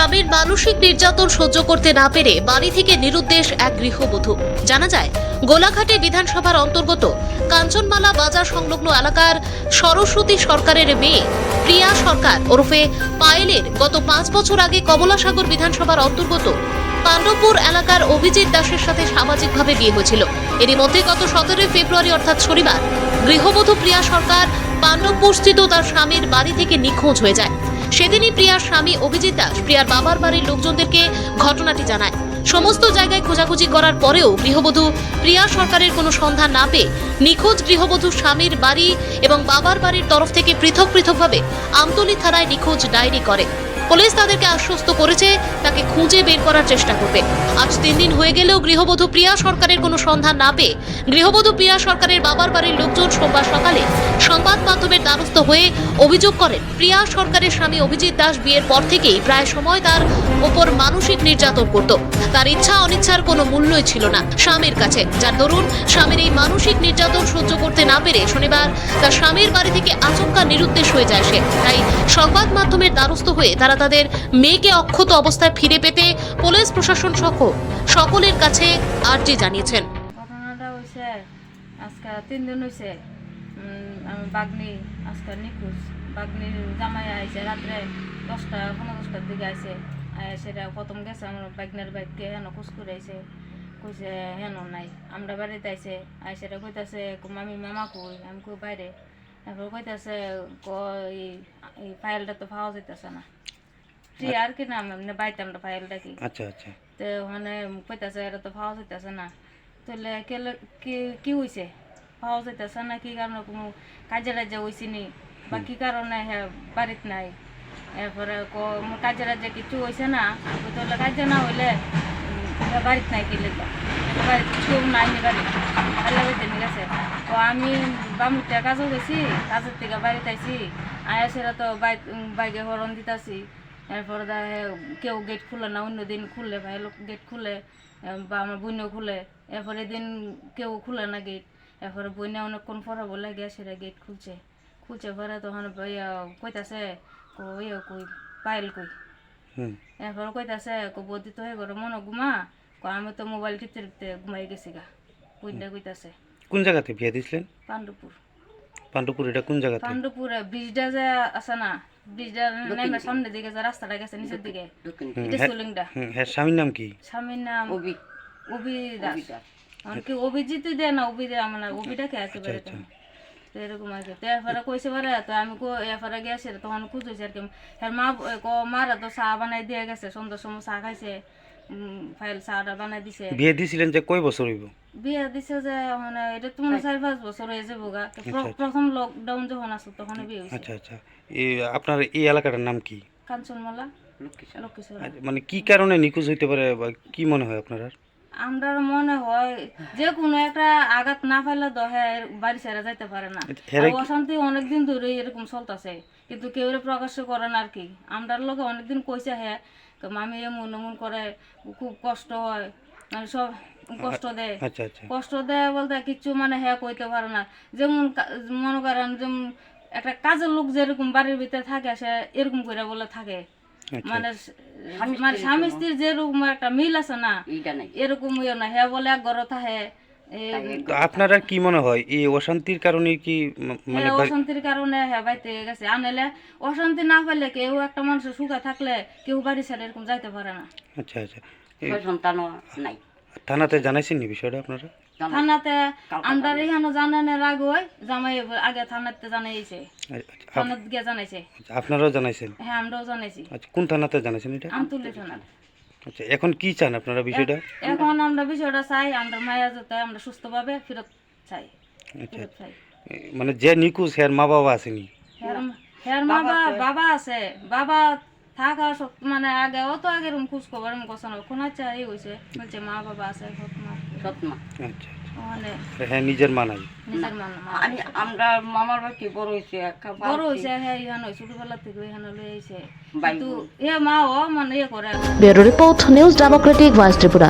স্বামীর মানসিক নির্যাতন সহ্য করতে না পেরে বাড়ি থেকে নিরুদ্দেশ এক গৃহবধূ। জানা যায়, গোলাঘাটে বিধানসভার অন্তর্গত কাঞ্চনমালা বাজার সংলগ্ন এলাকার সরস্বতী সরকারের মেয়ে প্রিয়া সরকার ওরফে পায়েলের গত 5 বছর আগে কমলাসাগর বিধানসভার অন্তর্গত পাণ্ডবপুর এলাকার অভিজিৎ দাসের সাথে সামাজিকভাবে বিয়ে হয়েছিল। এরই মধ্যে গত 17 ফেব্রুয়ারি অর্থাৎ শনিবার গৃহবধূ প্রিয়া সরকার পাণ্ডবপুরস্থিত তার স্বামীর বাড়ি থেকে নিখোঁজ হয়ে যায়। সেদিনই প্রিয়ার স্বামী অভিজিৎ দাস প্রিয়ার বাবার বাড়ির লোকজনদেরকে ঘটনাটি জানায়। সমস্ত জায়গায় খোঁজাখুঁজি করার পরেও গৃহবধূ প্রিয়া সরকারের কোনো সন্ধান না পেয়ে নিখোঁজ গৃহবধূর স্বামীর বাড়ি এবং বাবার বাড়ির তরফ থেকে পৃথকভাবে আমতলী থানায় নিখোঁজ ডায়েরি করে। পুলিশ তাদেরকে আশ্বস্ত করেছে তাকে খুঁজে বের করার চেষ্টা করবে। আজ 3 দিন হয়ে গেলেও গৃহবধূ প্রিয়া সরকারের কোনো সন্ধান না পেয়ে গৃহবধূ প্রিয়া সরকারের বাবার বাড়ির লোকজন সোমবার সকালে সংবাদ মাধ্যমের দ্বারস্থ হয়ে অভিযোগ করেন, প্রিয়া সরকারের স্বামী অভিজিৎ দাস বিয়ের পর থেকেই প্রায় সময় তার ওপর মানসিক নির্যাতন করত। তার ইচ্ছা অনিচ্ছার কোনো মূল্যই ছিল না স্বামীর কাছে, যার দরুন স্বামীর এই মানসিক নির্যাতন সহ্য করতে না পেরে শনিবার তার স্বামীর বাড়ি থেকে আচমকা নিরুদ্দেশ হয়ে যায় সে। তাই সংবাদ মাধ্যমের দ্বারস্থ হয়ে তারা তাদের মেয়েকে অক্ষত অবস্থায় ফিরে পেতে পুলিশ প্রশাসন সহ সকলের কাছে আর্জি জানিয়েছেন। ঘটনাটা হয়েছে আজকে 3 দিন হয়েছে। আমি বাগনি আজকে নিখোঁজ। বাগনির জামাই আইছে রাত্রে 10টার দিকে আইছে। সেটা প্রথম গেছে আমার বাগনের বাইককে হেন খোঁজ করে আইছে, কইছে হেন নাই। আমরা বাড়িতে আইছে সেটা কইতাছে আমি মামা কই, আমি কই বাইরে। তারপর কইতাছে এই ফাইলটা তো পাওয়া যাইতেছে না। আর কি নাম এমনি বাইতাম না ফাইলটা কি। আচ্ছা আচ্ছা। তো মানে কইতাছে এটা তো পাওয়া যাইতেছে না। তাহলে কি হয়েছে পাওয়া যাইতেছে না, কি কারণে কোনো কাজে রাজ্যে হয়েছি নি বা কি কারণে হ্যাঁ বাড়িতে নাই। এরপরে কাজে রাজ্যে কিছু হয়েছে না, তাহলে কাজে না হইলে বাড়িতে নাই কি লিখবা, বাড়িতে কেউ নাই নি বাড়ি আল্লাহ নিয়ে গেছে। তো আমি বামুরটা কাজও গেছি, কাজের থেকে বাড়িতে আইছি। সেটা তো বাইকে হরণ দিতেছি। এরপরে কেউ গেট খুলে না, অন্য দিন খুললে ভাই লোক গেট খুলে বা আমার বইনেও খুলে। এরপরে দিন কেউ খুলে না গেট। এরপরে বইনে অনেকক্ষণ পরে বলে গিয়ে সেটা গেট খুলছে পরে তখন কইতাছে কই পাইল কই। এরপরে কইতাছে বদি তো হয়ে গেল মনে ঘুমা, আমি তো মোবাইল টিপতে ঘুমাই গেছি গা। বইনটা কইতাছে। কোন জায়গাতে বিয়ে দিয়েছিলেন? পাণ্ডবপুর। এটা কোন জায়গাতে? পাণ্ডবপুরে ব্রিজটা যে আছে না, ব্রিজটা নেমে সামনের দিকে যে রাস্তাটা গেছে নিচের দিকে, এটা সুলিংটা। হ্যাঁ, স্বামীর নাম কি? স্বামীর নাম অভি দাস। কি অভিজিৎ দেয় না, অভি দেয় আমার না, অভিটাকে একেবারে তো এরকম আর কি। তো এরপরে কইছে পারে, তো আমি এরপরে গেছি তখন খুঁজেছি আর কি। মারা তো চা বানাই দিয়ে গেছে, সন্ধ্যার সময় চা খাইছে, ফাইল চাটা বানাই দিছে। বিয়ে দিছিলেন যে কয় বছর হইব? বিয়ে দিছে যে মানে এটা তো মানে 4-5 বছর হয়ে যাবো গা। প্রথম লকডাউন যখন আসলো তখন বিয়ে হয়েছে। আচ্ছা আচ্ছা। আপনার এই এলাকাটার নাম কি? কাঞ্চনমালা লক্ষ্মীশ্বর। মানে কি কারণে নিখোঁজ হইতে পারে বা কি মনে হয় আপনার? আমরা মনে হয় যে কোনো একটা আঘাত না পাইলে তো হ্যাঁ বাড়ি ছেড়ে যাইতে পারে না। অশান্তি অনেকদিন ধরে এরকম চলতেছে, কিন্তু কেউ প্রকাশ্য করে না আর কি। আমরার লোকে অনেকদিন কইছে হ্যাঁ মামি এমন করে, খুব কষ্ট হয়, মানে সব কষ্ট দেয়। কষ্ট দেয় বলতে কিছু মানে হ্যাঁ কইতে পারে না। যেমন মনে করেন যেমন একটা কাজের লোক যেরকম বাড়ির ভিতরে থাকে সে এরকম করে বলে থাকে, মানে মানে স্বামী স্ত্রীর যেরকম একটা মিল আছে না এরকম ইয়ে না। হ্যাঁ বলে এক ঘরে থাকে। আপনারা কি মনে হয় এই অশান্তির কারণে কি মানে অশান্তির কারণে হ্যাঁ বাইতে গেছে? আনলে অশান্তি না পাইলে কেউ একটা মানুষের সুখে থাকলে কেউ বাড়ি ছেড়ে এরকম যাইতে পারে না। আচ্ছা আচ্ছা। সন্তানও নাই। থানাতে জানাইছেন নি বিষয়টা আপনারা? থানাতে আমরা এখানে জানানোর আগে জামাই আগে থানাতে জানাইছে, থানাতে গিয়ে জানাইছে। আপনারাও জানাইছেন? হ্যাঁ আমরাও জানাইছি। আচ্ছা, কোন থানাতে জানাইছেন এটা? আমতলী থানা। আচ্ছা, এখন কি চান আপনারা বিষয়টা? এখন আমরা বিষয়টা চাই আমরা মায়া যাতে আমরা সুস্থভাবে ফেরত চাই। আচ্ছা, মানে যে নিখোঁজ এর মা বাবা আসেনি? হ্যাঁ বাবা আছে, বাবা থাকা মানে আগে অত আগে এরকম খোঁজ খবর এরকম কথা না, কোন চাই হয়েছে বলছে মা বাবা আছে সৎমা। আচ্ছা হ্যাঁ, নিজের মা নাই। আমরা মামার বাড়ি বড় হয়েছে হ্যাঁ এখানে ছোটবেলা থেকে এখানে লই আইছে, কিন্তু এ মা ও মানে ইয়ে করে। Bureau report, news Democratic voice Tripura.